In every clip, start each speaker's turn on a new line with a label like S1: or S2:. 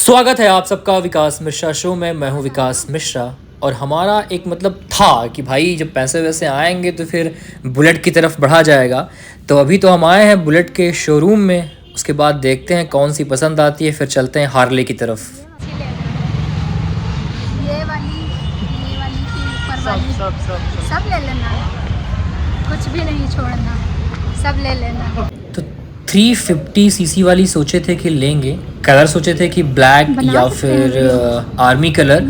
S1: स्वागत है आप सबका विकास मिश्रा शो में। मैं हूं विकास मिश्रा और हमारा एक मतलब था कि भाई जब पैसे वैसे आएंगे तो फिर बुलेट की तरफ बढ़ा जाएगा। तो अभी तो हम आए हैं बुलेट के शोरूम में, उसके बाद देखते हैं कौन सी पसंद आती है, फिर चलते हैं हार्ले की तरफ।
S2: ये वाली की ऊपर वाली सब ले लेना, कुछ भी नहीं छोड़ना, सब ले लेना।
S1: तो 350 सीसी वाली सोचे थे कि लेंगे, कलर सोचे थे कि ब्लैक या फिर आर्मी कलर,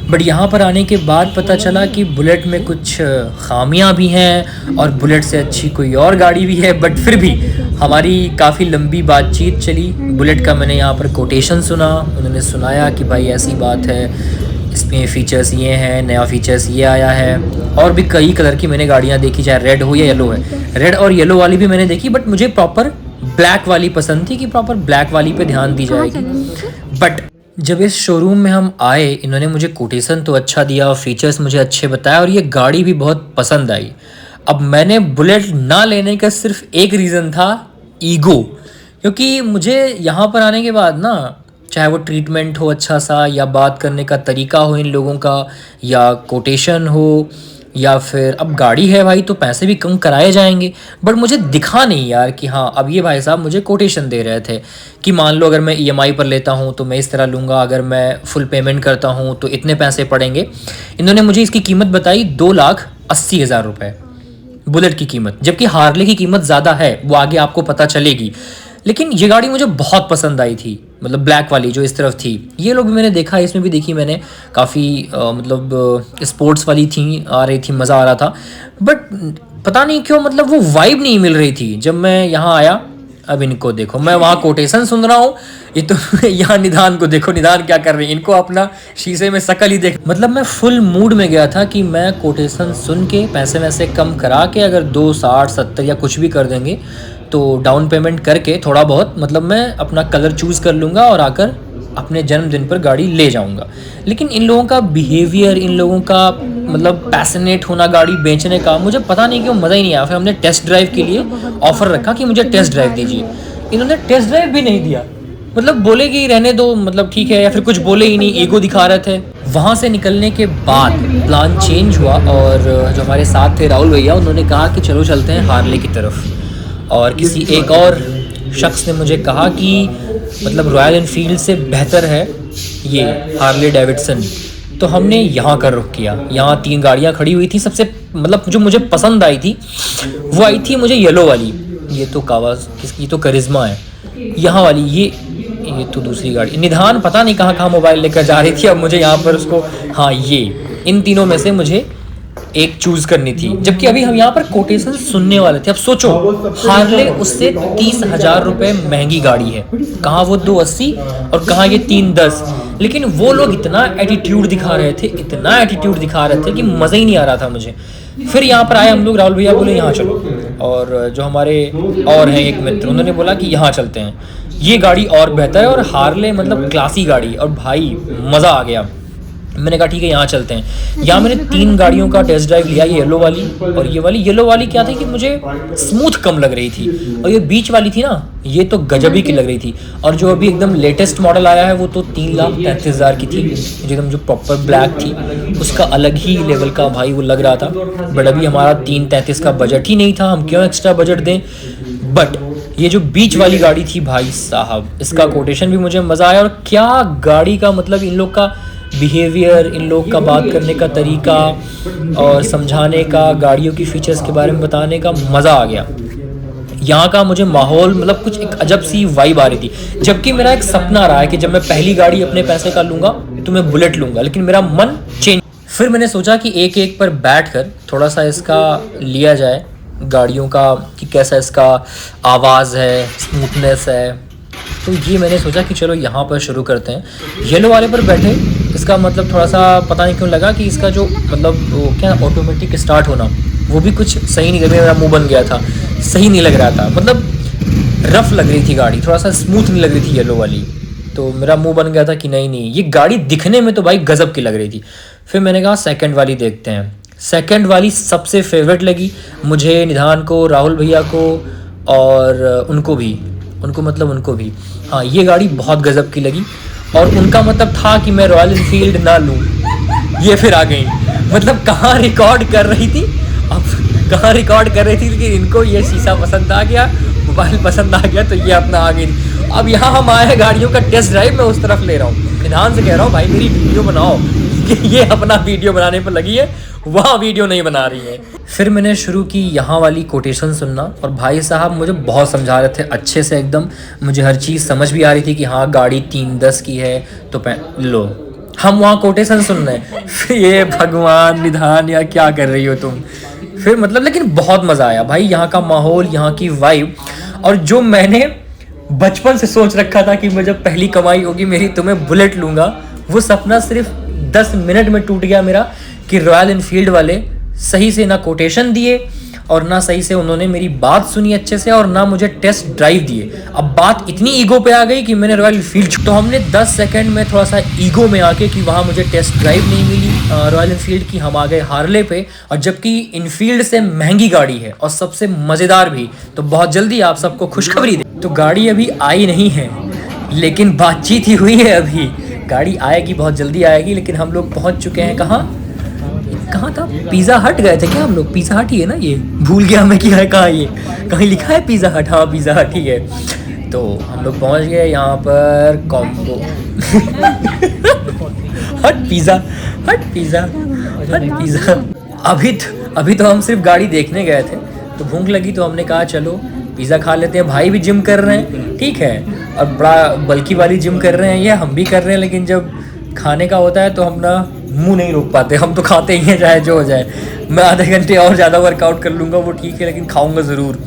S1: बट यहाँ पर आने के बाद पता चला कि बुलेट में कुछ खामियां भी हैं और बुलेट से अच्छी कोई और गाड़ी भी है। बट फिर भी हमारी काफ़ी लंबी बातचीत चली। बुलेट का मैंने यहाँ पर कोटेशन सुना, उन्होंने सुनाया कि भाई ऐसी बात है, इसमें फ़ीचर्स ये हैं, नया फ़ीचर्स ये आया है। और भी कई कलर की मैंने गाड़ियाँ देखी, चाहे रेड हो या येलो है। रेड और येलो वाली भी मैंने देखी, बट मुझे प्रॉपर ब्लैक वाली पसंद थी कि प्रॉपर ब्लैक वाली पे ध्यान दी जाएगी। बट जब इस शोरूम में हम आए, इन्होंने मुझे कोटेशन तो अच्छा दिया, फीचर्स मुझे अच्छे बताया और ये गाड़ी भी बहुत पसंद आई। अब मैंने बुलेट ना लेने का सिर्फ एक रीज़न था, ईगो। क्योंकि मुझे यहाँ पर आने के बाद ना, चाहे वो ट्रीटमेंट हो अच्छा सा, या बात करने का तरीका हो इन लोगों का, या कोटेशन हो, या फिर अब गाड़ी है भाई तो पैसे भी कम कराए जाएंगे। बट मुझे दिखा नहीं यार कि हाँ अब ये भाई साहब मुझे कोटेशन दे रहे थे कि मान लो अगर मैं ईएमआई पर लेता हूँ तो मैं इस तरह लूँगा, अगर मैं फुल पेमेंट करता हूँ तो इतने पैसे पड़ेंगे। इन्होंने मुझे इसकी कीमत बताई 2,80,000 रुपये बुलेट की कीमत, जबकि हार्ले की कीमत ज़्यादा है, वो आगे आपको पता चलेगी। लेकिन ये गाड़ी मुझे बहुत पसंद आई थी, मतलब ब्लैक वाली जो इस तरफ थी। ये लोग भी मैंने देखा, इसमें भी देखी मैंने, काफ़ी मतलब स्पोर्ट्स वाली थी, आ रही थी, मज़ा आ रहा था। बट पता नहीं क्यों मतलब वो वाइब नहीं मिल रही थी जब मैं यहाँ आया। अब इनको देखो, मैं वहाँ कोटेशन सुन रहा हूँ, ये तो यहाँ निधान को देखो, निधान क्या कर रही है, इनको अपना शीशे में शकल ही देख। मतलब मैं फुल मूड में गया था कि मैं कोटेशन सुन के पैसे वैसे कम करा के अगर 260-70 या कुछ भी कर देंगे तो डाउन पेमेंट करके थोड़ा बहुत मतलब मैं अपना कलर चूज़ कर लूँगा और आकर अपने जन्मदिन पर गाड़ी ले जाऊँगा। लेकिन इन लोगों का बिहेवियर, इन लोगों का मतलब पैशनेट होना गाड़ी बेचने का, मुझे पता नहीं क्यों मज़ा ही नहीं आया। फिर हमने टेस्ट ड्राइव के लिए ऑफ़र रखा कि मुझे टेस्ट ड्राइव दीजिए, इन्होंने टेस्ट ड्राइव भी नहीं दिया। मतलब बोले कि रहने दो, मतलब ठीक है, या फिर कुछ बोले ही नहीं, ईगो दिखा रहे थे। वहाँ से निकलने के बाद प्लान चेंज हुआ और जो हमारे साथ थे राहुल भैया, उन्होंने कहा कि चलो चलते हैं हार्ले की तरफ। और किसी एक और शख्स ने मुझे कहा कि मतलब रॉयल एनफील्ड से बेहतर है ये हार्ले डेविडसन। तो हमने यहाँ का रुख किया। यहाँ 3 गाड़ियाँ खड़ी हुई थी, सबसे मतलब जो मुझे पसंद आई थी वो आई थी मुझे येलो वाली, ये तो कावास किसकी, तो करिश्मा है। यहाँ वाली ये तो दूसरी गाड़ी, निधान पता नहीं कहाँ कहाँ मोबाइल लेकर जा रही थी। अब मुझे यहाँ पर उसको, हाँ ये, इन तीनों में से मुझे एक चूज करनी थी, जबकि अभी हम यहाँ पर कोटेशन सुनने वाले थे। अब सोचो, हार्ले उससे 30,000 रुपये महंगी गाड़ी है, कहाँ वो 280 और कहाँ ये 310। लेकिन वो लोग इतना एटीट्यूड दिखा रहे थे, इतना एटीट्यूड दिखा रहे थे कि मज़ा ही नहीं आ रहा था मुझे। फिर यहाँ पर आए हम लोग, राहुल भैया बोले यहाँ चलो, और जो हमारे और हैं एक मित्र, उन्होंने बोला कि यहाँ चलते हैं, ये गाड़ी और बेहतर है और हार्ले मतलब क्लासी गाड़ी। और भाई मज़ा आ गया। मैंने कहा ठीक है यहाँ चलते हैं। यहाँ मैंने 3 गाड़ियों का टेस्ट ड्राइव लिया, ये येलो वाली और ये वाली। येलो वाली क्या थी कि मुझे स्मूथ कम लग रही थी, और ये बीच वाली थी ना, ये तो गजबी की लग रही थी। और जो अभी एकदम लेटेस्ट मॉडल आया है वो तो 3,33,000 की थी, एकदम जो प्रॉपर ब्लैक थी, उसका अलग ही लेवल का भाई वो लग रहा था। बट अभी हमारा 3,33 का बजट ही नहीं था, हम क्यों एक्स्ट्रा बजट दें। बट ये जो बीच वाली गाड़ी थी भाई साहब, इसका कोटेशन भी मुझे मज़ा आया। और क्या गाड़ी का मतलब, इन लोग का बिहेवियर, इन लोग का बात करने का तरीका और समझाने का, गाड़ियों की फ़ीचर्स के बारे में बताने का, मज़ा आ गया। यहाँ का मुझे माहौल मतलब कुछ एक अजब सी वाइब आ रही थी। जबकि मेरा एक सपना रहा है कि जब मैं पहली गाड़ी अपने पैसे का लूँगा तो मैं बुलेट लूँगा, लेकिन मेरा मन चेंज। फिर मैंने सोचा कि एक एक पर बैठकर थोड़ा सा इसका लिया जाए गाड़ियों का, कि कैसा इसका आवाज़ है, स्मूथनेस है। तो ये मैंने सोचा कि चलो यहाँ पर शुरू करते हैं। येलो वाले पर बैठे, इसका मतलब थोड़ा सा पता नहीं क्यों लगा कि इसका जो मतलब वो क्या ऑटोमेटिक स्टार्ट होना, वो भी कुछ सही नहीं लग रहा, मेरा मुंह बन गया था, सही नहीं लग रहा था, मतलब रफ़ लग रही थी गाड़ी, थोड़ा सा स्मूथ नहीं लग रही थी येलो वाली। तो मेरा मुंह बन गया था कि नहीं ये गाड़ी दिखने में तो भाई गज़ब की लग रही थी। फिर मैंने कहा सेकंड वाली देखते हैं। सेकंड वाली सबसे फेवरेट लगी मुझे, निधान को, राहुल भैया को और उनको भी, हाँ ये गाड़ी बहुत गज़ब की लगी। और उनका मतलब था कि मैं रॉयल इनफील्ड ना लूँ। ये फिर आ गई, मतलब कहाँ रिकॉर्ड कर रही थी, अब कहाँ रिकॉर्ड कर रही थी, लेकिन इनको ये शीशा पसंद आ गया, मोबाइल पसंद आ गया, तो ये अपना आ गई। अब यहाँ हम आए हैं गाड़ियों का टेस्ट ड्राइव, मैं उस तरफ ले रहा हूँ, ध्यान से कह रहा हूँ भाई मेरी वीडियो बनाओ, कि ये अपना वीडियो बनाने पर लगी है, वहाँ वीडियो नहीं बना रही है। फिर मैंने शुरू की यहाँ वाली कोटेशन सुनना, और भाई साहब मुझे बहुत समझा रहे थे अच्छे से एकदम, मुझे हर चीज़ समझ भी आ रही थी कि हाँ गाड़ी 310 की है तो लो, हम वहाँ कोटेशन सुन रहे हैं। फिर ये भगवान निधान या क्या कर रही हो तुम। फिर मतलब लेकिन बहुत मज़ा आया भाई, यहाँ का माहौल, यहाँ की वाइब, और जो मैंने बचपन से सोच रखा था कि मैं जब पहली कमाई होगी मेरी तो मैं बुलेट लूँगा, वो सपना सिर्फ 10 मिनट में टूट गया मेरा, कि रॉयल इनफील्ड वाले सही से ना कोटेशन दिए और ना सही से उन्होंने मेरी बात सुनी अच्छे से, और ना मुझे टेस्ट ड्राइव दिए। अब बात इतनी ईगो पे आ गई कि मैंने रॉयल इनफील्ड, तो हमने 10 सेकंड में थोड़ा सा ईगो में आके कि वहाँ मुझे टेस्ट ड्राइव नहीं मिली रॉयल इनफील्ड की, हम आ गए हार्ले पे, और जबकि इनफील्ड से महंगी गाड़ी है और सबसे मज़ेदार भी। तो बहुत जल्दी आप सबको खुशखबरी दे, तो गाड़ी अभी आई नहीं है लेकिन बातचीत ही हुई है, अभी गाड़ी आएगी, बहुत जल्दी आएगी। लेकिन हम लोग पहुँच चुके हैं कहाँ था, पिज़्ज़ा हट गए थे क्या हम लोग, पिज़्ज़ा हट ही है ना, ये भूल गया मैं क्या है, कहाँ ये कहीं लिखा है पिज़्ज़ा हट, हाँ पिज़्ज़ा हट ही है। तो हम लोग पहुँच गए यहाँ पर कॉम्बो हट पिज़्ज़ा हट पिज़्ज़ा हट पिज़्ज़ा। अभी तो हम सिर्फ गाड़ी देखने गए थे, तो भूख लगी तो हमने कहा चलो पिज़्ज़ा खा लेते हैं। भाई भी जिम कर रहे हैं, ठीक है, और बड़ा बल्कि वाली जिम कर रहे हैं, ये हम भी कर रहे हैं, लेकिन जब खाने का होता है तो हम ना मुंह नहीं रोक पाते, हम तो खाते ही हैं चाहे जो हो जाए। मैं आधे घंटे और ज़्यादा वर्कआउट कर लूँगा वो ठीक है, लेकिन खाऊंगा ज़रूर।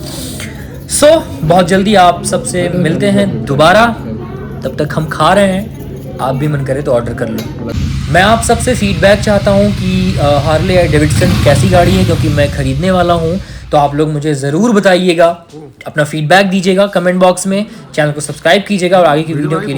S1: बहुत जल्दी आप सबसे मिलते हैं दोबारा, तब तक हम खा रहे हैं, आप भी मन करे तो ऑर्डर कर लो। मैं आप सबसे फीडबैक चाहता हूँ कि हार्ले डेविडसन कैसी गाड़ी है, क्योंकि मैं ख़रीदने वाला हूँ। तो आप लोग मुझे ज़रूर बताइएगा, अपना फीडबैक दीजिएगा कमेंट बॉक्स में, चैनल को सब्सक्राइब कीजिएगा और आगे की वीडियो के लिए